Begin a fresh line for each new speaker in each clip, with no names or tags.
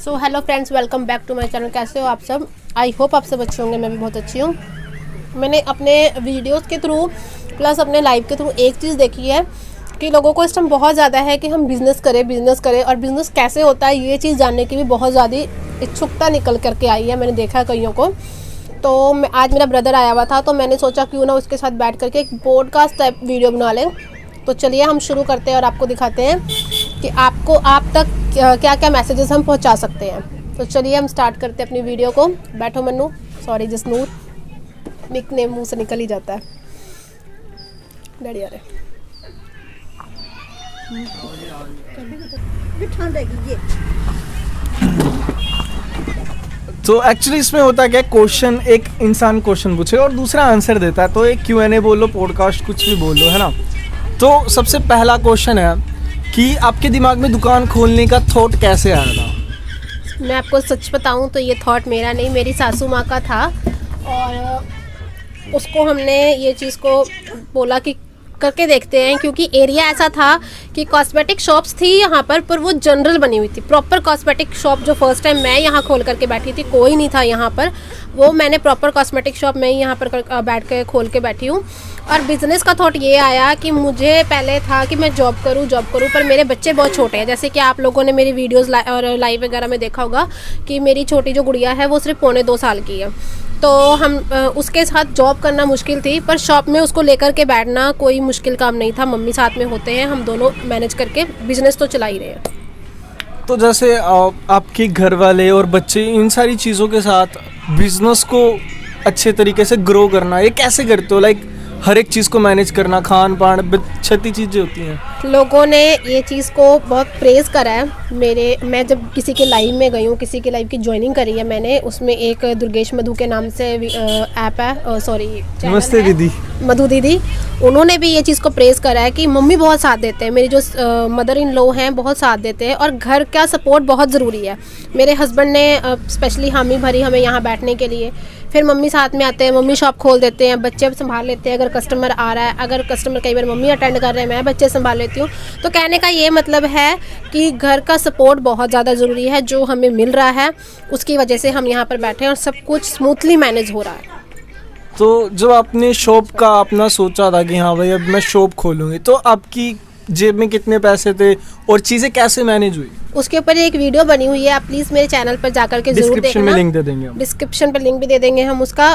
So hello friends, welcome back to my channel. कैसे हो आप सब? आई होप आप सब अच्छे होंगे। मैं भी बहुत अच्छी हूँ। मैंने अपने वीडियोस के थ्रू प्लस अपने लाइव के थ्रू एक चीज़ देखी है कि लोगों को इस टाइम बहुत ज़्यादा है कि हम बिज़नेस करें और बिज़नेस कैसे होता है ये चीज़ जानने की भी बहुत ज़्यादा इच्छुकता निकल करके आई है। मैंने देखा है कईयों को। तो आज मेरा ब्रदर आया हुआ था तो मैंने सोचा क्यों ना उसके साथ बैठ करके एक पॉडकास्ट टाइप वीडियो बना लें। तो चलिए हम शुरू करते हैं और आपको दिखाते हैं कि आप तक क्या क्या मैसेजेस हम पहुंचा सकते हैं। तो चलिए हम स्टार्ट करते हैं अपनी वीडियो को। बैठो Mannu, sorry Jasnoor, nickname मुँह से निकल ही जाता है। डैडी आ रहे।
तो एक्चुअली इसमें होता क्या, क्वेश्चन एक इंसान क्वेश्चन पूछे और दूसरा आंसर देता है। तो एक Q&A बोल लो, पॉडकास्ट कुछ भी बोल लो, है ना। तो सबसे पहला क्वेश्चन है कि आपके दिमाग में दुकान खोलने का थॉट कैसे आया था?
मैं आपको सच बताऊं तो ये थॉट मेरा नहीं, मेरी सासू माँ का था। और उसको हमने ये चीज़ को बोला कि करके देखते हैं, क्योंकि एरिया ऐसा था कि कॉस्मेटिक शॉप्स थी यहाँ पर वो जनरल बनी हुई थी। प्रॉपर कॉस्मेटिक शॉप जो फर्स्ट टाइम मैं यहाँ खोल करके बैठी थी, कोई नहीं था यहाँ पर। वो मैंने प्रॉपर कॉस्मेटिक शॉप मैं यहाँ पर बैठ के खोल के बैठी हूँ। और बिज़नेस का थॉट ये आया कि मुझे पहले था कि मैं जॉब करूँ पर मेरे बच्चे बहुत छोटे हैं। जैसे कि आप लोगों ने मेरी वीडियोस और लाइव वगैरह में देखा होगा कि मेरी छोटी जो गुड़िया है वो सिर्फ 1.25 साल की है। तो हम उसके साथ जॉब करना मुश्किल थी, पर शॉप में उसको लेकर के बैठना कोई मुश्किल काम नहीं था। मम्मी साथ में होते हैं, हम दोनों मैनेज करके बिज़नेस तो चला ही रहे हैं।
तो जैसे आपके घर वाले और बच्चे, इन सारी चीज़ों के साथ बिजनेस को अच्छे तरीके से ग्रो करना, ये कैसे करते हो? लाइक हर एक चीज़ को मैनेज करना, खान पान, छती चीज़ें होती हैं। लोगों
ने ये चीज़ को बहुत प्रेज़ करा है। मैं जब किसी के लाइव में गई हूँ, किसी के लाइव की ज्वाइनिंग करी है मैंने, उसमें एक दुर्गेश मधु के नाम से ऐप है, सॉरी
नमस्ते दीदी,
मधु दीदी, उन्होंने भी ये चीज़ को प्रेज़ करा है कि मम्मी बहुत साथ देते हैं, मेरी जो मदर इन लॉ हैं बहुत साथ देते हैं और घर का सपोर्ट बहुत ज़रूरी है। मेरे हस्बैंड ने स्पेशली हामी भरी हमें यहाँ बैठने के लिए। फिर मम्मी साथ में आते हैं, मम्मी शॉप खोल देते हैं, बच्चे संभाल लेते हैं। अगर कस्टमर आ रहा है, अगर कस्टमर कई बार मम्मी अटेंड कर रहे हैं, मैं बच्चे संभाल लेती हूँ। तो कहने का ये मतलब है कि घर का सपोर्ट बहुत ज़्यादा ज़रूरी है, जो हमें मिल रहा है उसकी वजह से हम यहाँ पर बैठे हैं और सब कुछ स्मूथली मैनेज हो रहा है।
तो जब आपने शॉप का अपना सोचा था कि हाँ भाई अब मैं शॉप खोलूँगी, तो आपकी जेब में कितने पैसे थे और चीज़ें कैसे मैनेज हुई?
उसके ऊपर एक वीडियो बनी हुई है, आप प्लीज़ मेरे चैनल पर जाकर के जरूर देखना।
डिस्क्रिप्शन में लिंक दे देंगे हम।
डिस्क्रिप्शन पर लिंक भी दे देंगे हम उसका।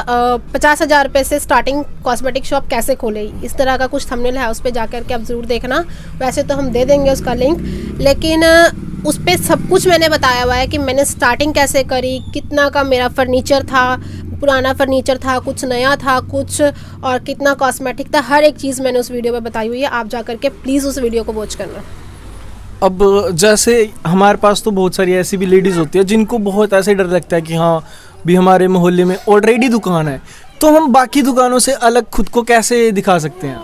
50,000 रुपये से स्टार्टिंग कॉस्मेटिक शॉप कैसे खोले, इस तरह का कुछ थंबनेल है, उस पर जाकर के आप ज़रूर देखना। वैसे तो हम दे देंगे उसका लिंक, लेकिन उस पर सब कुछ मैंने बताया हुआ है कि मैंने स्टार्टिंग कैसे करी, कितना का मेरा फर्नीचर था, पुराना फर्नीचर था, कुछ नया था, कुछ और कितना कॉस्मेटिक था, हर एक चीज़ मैंने उस वीडियो में बताई हुई है। आप जा करके प्लीज़ उस वीडियो को वॉच करना।
अब जैसे हमारे पास तो बहुत सारी ऐसी भी लेडीज़ होती है जिनको बहुत ऐसे डर लगता है कि हाँ भी हमारे मोहल्ले में ऑलरेडी दुकान है, तो हम बाकी दुकानों से अलग खुद को कैसे दिखा सकते हैं?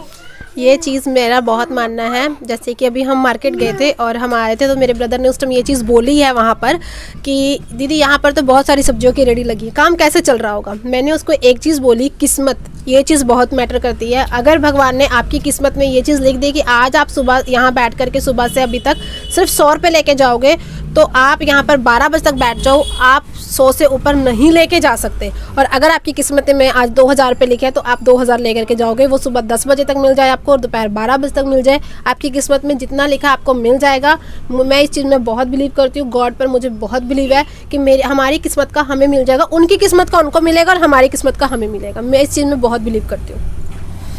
ये चीज़ मेरा बहुत मानना है। जैसे कि अभी हम मार्केट गए थे और हम आ रहे थे तो मेरे ब्रदर ने उस टाइम ये चीज़ बोली है वहाँ पर कि दीदी यहाँ पर तो बहुत सारी सब्जियों की रेडी लगी, काम कैसे चल रहा होगा। मैंने उसको एक चीज़ बोली, किस्मत, ये चीज़ बहुत मैटर करती है। अगर भगवान ने आपकी किस्मत में ये चीज़ लिख दी कि आज आप सुबह यहाँ बैठ करके सुबह से अभी तक सिर्फ 100 रुपये लेके जाओगे, तो आप यहाँ पर 12 बजे तक बैठ जाओ, आप 100 से ऊपर नहीं लेके जा सकते। और अगर आपकी किस्मत में आज 2,000 रुपये लिखे हैं तो आप 2,000 लेकर के जाओगे, वो सुबह 10 बजे तक मिल जाए आपको और दोपहर 12 बजे तक मिल जाए। आपकी किस्मत में जितना लिखा आपको मिल जाएगा। मैं इस चीज़ में बहुत बिलीव करती हूँ, गॉड पर मुझे बहुत बिलीव है कि हमारी किस्मत का हमें मिल जाएगा, उनकी किस्मत का उनको मिलेगा और हमारी किस्मत का हमें मिलेगा। मैं इस चीज़ में बहुत बिलीव करती हूँ।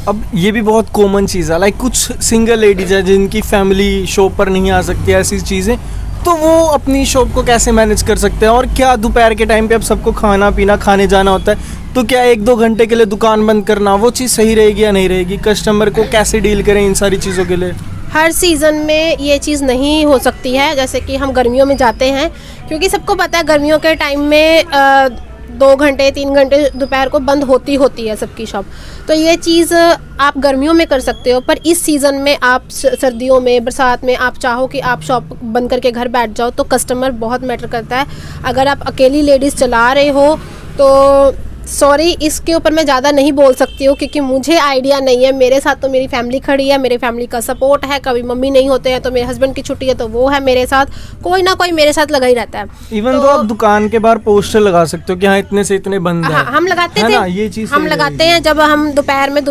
अब ये भी बहुत कॉमन चीज़ है, लाइक कुछ सिंगल लेडीज है जिनकी फैमिली शॉप पर नहीं आ सकती, ऐसी चीज़ें, तो वो अपनी शॉप को कैसे मैनेज कर सकते हैं? और क्या दोपहर के टाइम पे अब सबको खाना पीना खाने जाना होता है, तो क्या 1-2 घंटे के लिए दुकान बंद करना वो चीज़ सही रहेगी या नहीं रहेगी? कस्टमर को कैसे डील करें इन सारी चीज़ों के लिए?
हर सीज़न में ये चीज़ नहीं हो सकती है। जैसे कि हम गर्मियों में जाते हैं, क्योंकि सबको पता है गर्मियों के टाइम में 2 घंटे 3 घंटे दोपहर को बंद होती है सबकी शॉप। तो ये चीज़ आप गर्मियों में कर सकते हो, पर इस सीज़न में आप सर्दियों में, बरसात में आप चाहो कि आप शॉप बंद करके घर बैठ जाओ, तो कस्टमर बहुत मैटर करता है। अगर आप अकेली लेडीज़ चला रहे हो तो सॉरी, इसके ऊपर मैं ज़्यादा नहीं बोल सकती हूँ क्योंकि मुझे आइडिया नहीं है। मेरे साथ तो मेरी फैमिली खड़ी है, मेरी फैमिली का सपोर्ट है। कभी मम्मी नहीं होते हैं तो मेरे हस्बैंड की छुट्टी है तो वो है मेरे साथ, कोई ना कोई मेरे साथ लगा ही रहता है।
इवन तो आप दुकान के बाहर पोस्टर लगा सकते हो कि हाँ इतने से इतने बंद
हाँ,
हैं।
हम लगाते
है
थे,
ना, ये चीज़
हम
सही
लगाते
रहेगी।
हैं जब हम दोपहर में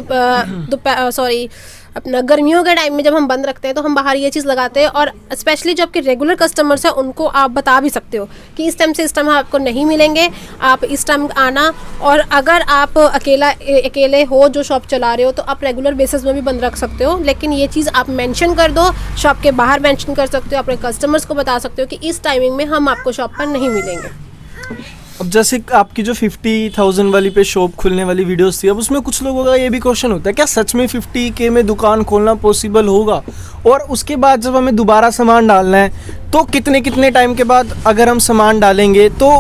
सॉरी अपना गर्मियों के टाइम में जब हम बंद रखते हैं तो हम बाहर ये चीज़ लगाते हैं। और स्पेशली जो आपके रेगुलर कस्टमर्स हैं उनको आप बता भी सकते हो कि इस टाइम से इस टाइम आपको नहीं मिलेंगे, आप इस टाइम आना। और अगर आप अकेले हो जो शॉप चला रहे हो तो आप रेगुलर बेसिस में भी बंद रख सकते हो, लेकिन ये चीज़ आप मेंशन कर दो, शॉप के बाहर मेंशन कर सकते हो, अपने कस्टमर्स को बता सकते हो कि इस टाइमिंग में हम आपको शॉप पर नहीं मिलेंगे।
अब जैसे आपकी जो 50,000 वाली पे शॉप खुलने वाली वीडियोस थी, अब उसमें कुछ लोगों का ये भी क्वेश्चन होता है क्या सच में 50K में दुकान खोलना पॉसिबल होगा, और उसके बाद जब हमें दोबारा सामान डालना है तो कितने टाइम के बाद अगर हम सामान डालेंगे तो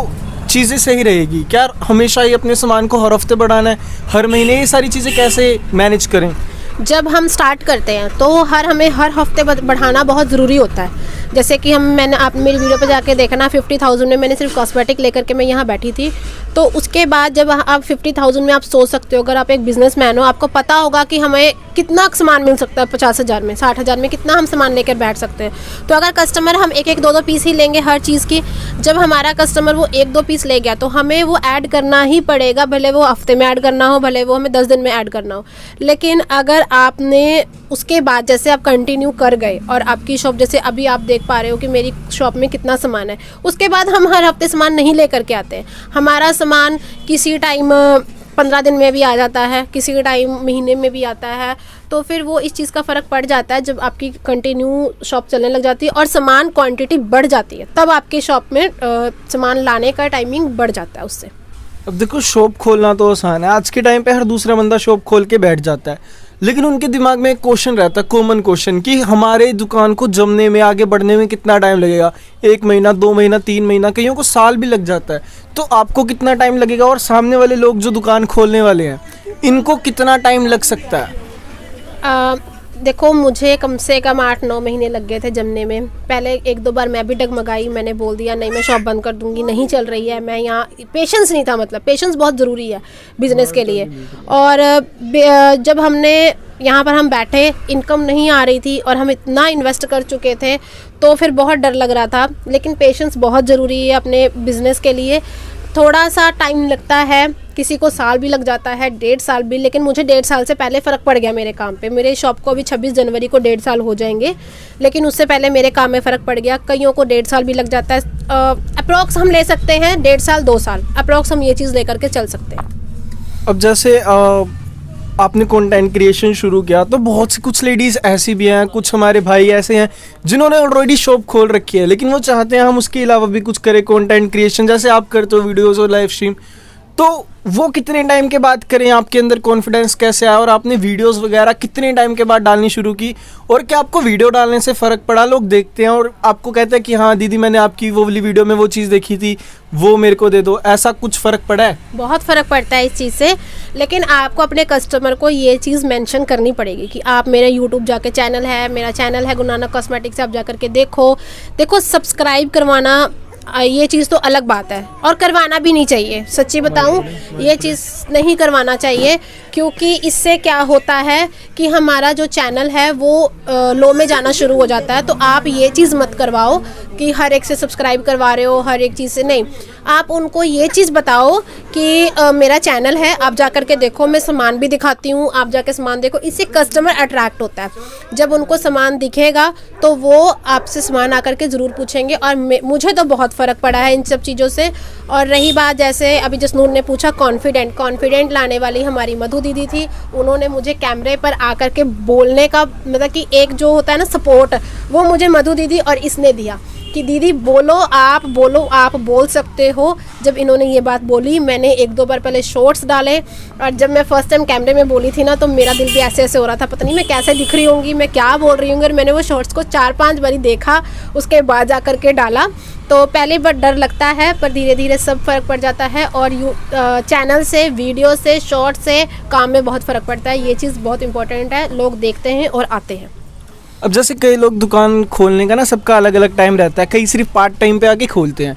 चीज़ें सही रहेगी? क्या हमेशा ही अपने सामान को हर हफ्ते बढ़ाना है, हर महीने, ये सारी चीज़ें कैसे मैनेज करें?
जब हम स्टार्ट करते हैं तो हमें हर हफ्ते बढ़ाना बहुत ज़रूरी होता है। जैसे कि मैंने आप मेरी वीडियो पे जाके देखना, 50,000 में मैंने सिर्फ कॉस्मेटिक लेकर के मैं यहाँ बैठी थी। तो उसके बाद जब आप 50,000 में आप सोच सकते हो, अगर आप एक बिजनेसमैन हो, आपको पता होगा कि हमें कितना सामान मिल सकता है 50,000 में, 60,000 में कितना हम सामान लेकर बैठ सकते हैं। तो अगर कस्टमर हम एक दो पीस ही लेंगे हर चीज़ की, जब हमारा कस्टमर वो 1-2 पीस ले गया तो हमें वो ऐड करना ही पड़ेगा, भले वो हफ्ते में ऐड करना हो, भले वो हमें 10 दिन में ऐड करना हो। लेकिन अगर आपने उसके बाद जैसे आप कंटिन्यू कर गए और आपकी शॉप, जैसे अभी आप देख पा रहे हो कि मेरी शॉप में कितना सामान है, उसके बाद हम हर हफ्ते सामान नहीं लेकर के आते हैं। हमारा सामान किसी टाइम 15 दिन में भी आ जाता है, किसी टाइम महीने में भी आता है। तो फिर वो इस चीज़ का फ़र्क पड़ जाता है जब आपकी कंटिन्यू शॉप चलने लग जाती है और सामान क्वांटिटी बढ़ जाती है, तब आपकी शॉप में सामान लाने का टाइमिंग बढ़ जाता है उससे।
अब देखो, शॉप खोलना तो आसान है, आज के टाइम पे हर दूसरा बंदा शॉप खोल के बैठ जाता है, लेकिन उनके दिमाग में एक क्वेश्चन रहता है, कॉमन क्वेश्चन, कि हमारे दुकान को जमने में, आगे बढ़ने में कितना टाइम लगेगा? 1 महीना, 2 महीना, 3 महीना, कईयों को साल भी लग जाता है। तो आपको कितना टाइम लगेगा, और सामने वाले लोग जो दुकान खोलने वाले हैं इनको कितना टाइम लग सकता है?
देखो, मुझे कम से कम 8-9 महीने लग गए थे जमने में। पहले 1-2 बार मैं भी डगमगाई, मैंने बोल दिया नहीं मैं शॉप बंद कर दूंगी, नहीं चल रही है। मैं यहाँ पेशेंस नहीं था, मतलब पेशेंस बहुत ज़रूरी है बिज़नेस के लिए। और जब हमने यहाँ पर हम बैठे, इनकम नहीं आ रही थी और हम इतना इन्वेस्ट कर चुके थे तो फिर बहुत डर लग रहा था। लेकिन पेशेंस बहुत ज़रूरी है अपने बिज़नेस के लिए। थोड़ा सा टाइम लगता है, किसी को साल भी लग जाता है, 1.5 साल भी, लेकिन मुझे 1.5 साल से पहले फ़र्क पड़ गया मेरे काम पे। मेरे शॉप को अभी 26 जनवरी को 1.5 साल हो जाएंगे, लेकिन उससे पहले मेरे काम में फ़र्क पड़ गया। कईयों को 1.5 साल भी लग जाता है। अप्रॉक्स हम ले सकते हैं 1.5 साल 2 साल, अप्रॉक्स हम ये चीज़ लेकर के चल सकते हैं।
अब जैसे आपने कंटेंट क्रिएशन शुरू किया तो बहुत सी कुछ लेडीज़ ऐसी भी हैं, कुछ हमारे भाई ऐसे हैं जिन्होंने ऑलरेडी शॉप खोल रखी है, लेकिन वो चाहते हैं हम उसके अलावा भी कुछ करें, कंटेंट क्रिएशन जैसे आप करते हो, वीडियोस और लाइव स्ट्रीम। तो वो कितने टाइम के बाद करें? आपके अंदर कॉन्फिडेंस कैसे आया, और आपने वीडियोस वगैरह कितने टाइम के बाद डालनी शुरू की, और क्या आपको वीडियो डालने से फ़र्क पड़ा? लोग देखते हैं और आपको कहते हैं कि हाँ दीदी मैंने आपकी वो वाली वीडियो में वो चीज़ देखी थी, वो मेरे को दे दो, ऐसा कुछ फ़र्क पड़ा है?
बहुत फ़र्क पड़ता है इस चीज़ से, लेकिन आपको अपने कस्टमर को ये चीज़ मेंशन करनी पड़ेगी कि आप मेरे यूट्यूब जाके चैनल है, मेरा चैनल है गुरु नानक कॉस्मेटिक्स, आप जा करके देखो सब्सक्राइब करवाना ये चीज़ तो अलग बात है, और करवाना भी नहीं चाहिए। सच्ची बताऊं, ये चीज़ नहीं करवाना चाहिए, क्योंकि इससे क्या होता है कि हमारा जो चैनल है वो लो में जाना शुरू हो जाता है। तो आप ये चीज़ मत करवाओ कि हर एक से सब्सक्राइब करवा रहे हो, हर एक चीज़ से नहीं। आप उनको ये चीज़ बताओ कि मेरा चैनल है, आप जा कर के देखो, मैं सामान भी दिखाती हूँ, आप जाके सामान देखो। इससे कस्टमर अट्रैक्ट होता है। जब उनको सामान दिखेगा तो वो आपसे सामान आकर के ज़रूर पूछेंगे, और मुझे तो बहुत फ़र्क पड़ा है इन सब चीज़ों से। और रही बात, जैसे अभी जसनूर ने पूछा, कॉन्फिडेंट लाने वाली हमारी मधु दीदी थी। उन्होंने मुझे कैमरे पर आकर के बोलने का, मतलब कि एक जो होता है ना सपोर्ट, वो मुझे मधु दीदी और इसने दिया कि दीदी बोलो, आप बोल सकते हो। जब इन्होंने ये बात बोली, मैंने 1-2 बार पहले शॉर्ट्स डाले, और जब मैं फर्स्ट टाइम कैमरे में बोली थी ना तो मेरा दिल भी ऐसे ऐसे हो रहा था, पता नहीं मैं कैसे दिख रही होंगी, मैं क्या बोल रही होंगी। और मैंने वो शॉर्ट्स को 4-5 बारी देखा, उसके बाद जा कर के डाला। तो पहले बहुत डर लगता है, पर धीरे धीरे सब फ़र्क पड़ जाता है। और चैनल से, वीडियो से, शॉर्ट से काम में बहुत फ़र्क पड़ता है। ये चीज़ बहुत इंपॉर्टेंट है, लोग देखते हैं और आते हैं।
अब जैसे कई लोग दुकान खोलने का ना, सबका अलग अलग टाइम रहता है, कई सिर्फ पार्ट टाइम पे आके खोलते हैं।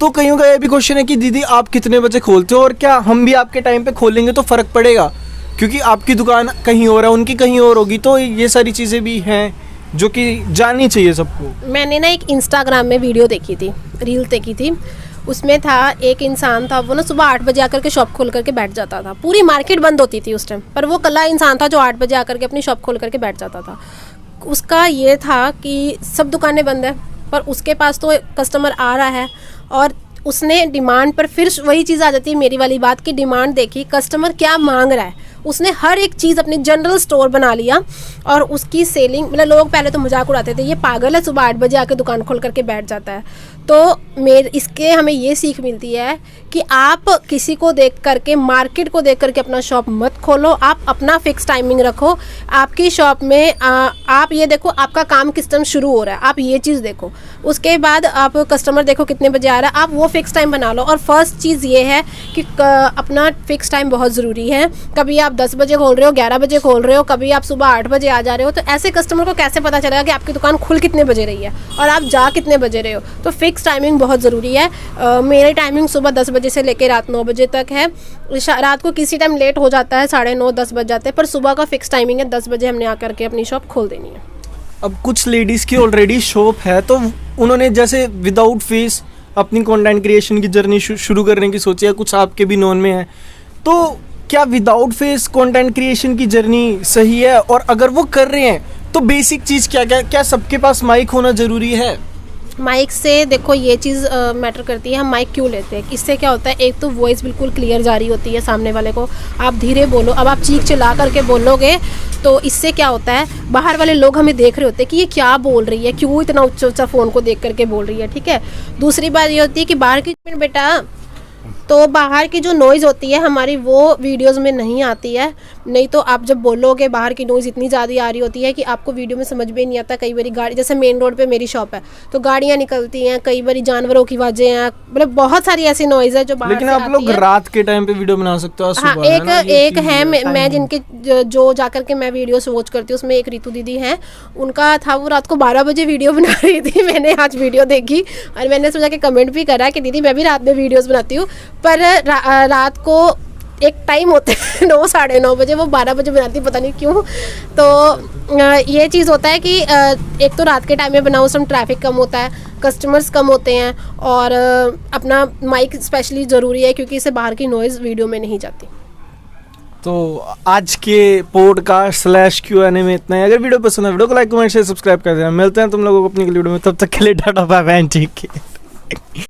तो कईयों का ये भी क्वेश्चन है कि दीदी आप कितने बजे खोलते हो और क्या हम भी आपके टाइम पे खोलेंगे तो फ़र्क पड़ेगा, क्योंकि आपकी दुकान कहीं और है, उनकी कहीं और होगी, तो ये सारी चीज़ें भी हैं जो कि जाननी चाहिए सबको।
मैंने ना एक इंस्टाग्राम में वीडियो देखी थी, रील देखी थी, उसमें था एक इंसान था, वो ना सुबह 8 बजे आकर के शॉप खोल करके बैठ जाता था। पूरी मार्केट बंद होती थी उस टाइम, पर वो कला इंसान था जो 8 बजे आकर के अपनी शॉप खोल करके बैठ जाता था। उसका ये था कि सब दुकानें बंद है, पर उसके पास तो कस्टमर आ रहा है, और उसने डिमांड पर, फिर वही चीज़ आ जाती है मेरी वाली बात की, डिमांड देखी, कस्टमर क्या मांग रहा है, उसने हर एक चीज़ अपनी जनरल स्टोर बना लिया, और उसकी सेलिंग, मतलब लोग पहले तो मजाक उड़ाते थे, ये पागल है, सुबह 8 बजे आके दुकान खोल करके बैठ जाता है। तो इसके हमें ये सीख मिलती है कि आप किसी को देख करके, मार्केट को देख करके अपना शॉप मत खोलो, आप अपना फिक्स टाइमिंग रखो। आपकी शॉप में आप ये देखो आपका काम किस टाइम शुरू हो रहा है, आप ये चीज़ देखो, उसके बाद आप कस्टमर देखो कितने बजे आ रहा है, आप वो फिक्स टाइम बना लो। और फर्स्ट चीज़ ये है कि अपना फिक्स टाइम बहुत ज़रूरी है। कभी आप 10 बजे खोल रहे हो, 11 बजे खोल रहे हो, कभी आप सुबह 8 बजे आ जा रहे हो, तो ऐसे कस्टमर को कैसे पता चलेगा कि आपकी दुकान खुल कितने बजे रही है और आप जा कितने बजे रहे हो। तो फिक्स टाइमिंग बहुत ज़रूरी है। मेरी टाइमिंग सुबह 10 बजे से लेकर रात 9 बजे तक है। रात को किसी टाइम लेट हो जाता है, 9:30 10 बज जाते हैं, पर सुबह का फिक्स टाइमिंग है, 10 बजे हमने आकर के अपनी शॉप खोल देनी है।
अब कुछ लेडीज़ की ऑलरेडी शॉप है, तो उन्होंने जैसे विदाउट फेस अपनी कंटेंट क्रिएशन की जर्नी शुरू करने की सोची है, कुछ आपके भी नॉन में है, तो क्या विदाउट फेस कंटेंट क्रिएशन की जर्नी सही है? और अगर वो कर रहे हैं तो बेसिक चीज़ क्या सबके पास माइक होना ज़रूरी है?
माइक से देखो ये चीज़ मैटर करती है, हम माइक क्यों लेते हैं। इससे क्या होता है, एक तो वॉइस बिल्कुल क्लियर जा रही होती है सामने वाले को, आप धीरे बोलो। अब आप चीख चिल्ला करके बोलोगे तो इससे क्या होता है, बाहर वाले लोग हमें देख रहे होते हैं कि ये क्या बोल रही है, क्यों इतना ऊंचा ऊंचा फ़ोन को देख करके बोल रही है, ठीक है। दूसरी बात ये होती है कि बाहर की बेटा, तो बाहर की जो नॉइज़ होती है हमारी, वो वीडियोज़ में नहीं आती है। नहीं तो आप जब बोलोगे, बाहर की नॉइज़ इतनी ज़्यादा आ रही होती है कि आपको वीडियो में समझ में नहीं आता। कई बारी गाड़ी, जैसे मेन रोड पे मेरी शॉप है, तो गाड़ियाँ निकलती हैं, कई बारी जानवरों की आवाज़ें हैं, मतलब बहुत सारी ऐसी नॉइज़ है जो बाहर
लेकिन
से
आप लोग रात के टाइम पे वीडियो बना सकते हो।
हाँ, एक है मैं जिनके जो जाकर के मैं वीडियो वॉच करती हूँ, उसमें एक रितु दीदी हैं, उनका था वो रात को 12 बजे वीडियो बना रही थी। मैंने आज वीडियो देखी और मैंने सोचा कि कमेंट भी करा कि दीदी मैं भी रात में वीडियोज़ बनाती हूँ, पर रात को एक टाइम होता है 9 साढ़े 9 बजे, वो 12 बजे बनाती, पता नहीं क्यों। तो ये चीज़ होता है कि एक तो रात के टाइम में बनाओ, उस टाइम ट्रैफिक कम होता है, कस्टमर्स कम होते हैं, और अपना माइक स्पेशली ज़रूरी है क्योंकि इससे बाहर की नॉइज़ वीडियो में नहीं जाती।
तो आज के पॉडकास्ट/Q&A में इतना ही। अगर वीडियो पसंद है, वीडियो को लाइक कमेंट शेयर सब्सक्राइब कर देना। मिलते हैं तुम लोगों को अपनी वीडियो में, तब तक के लिए टाटा बाय बाय, ठीक है।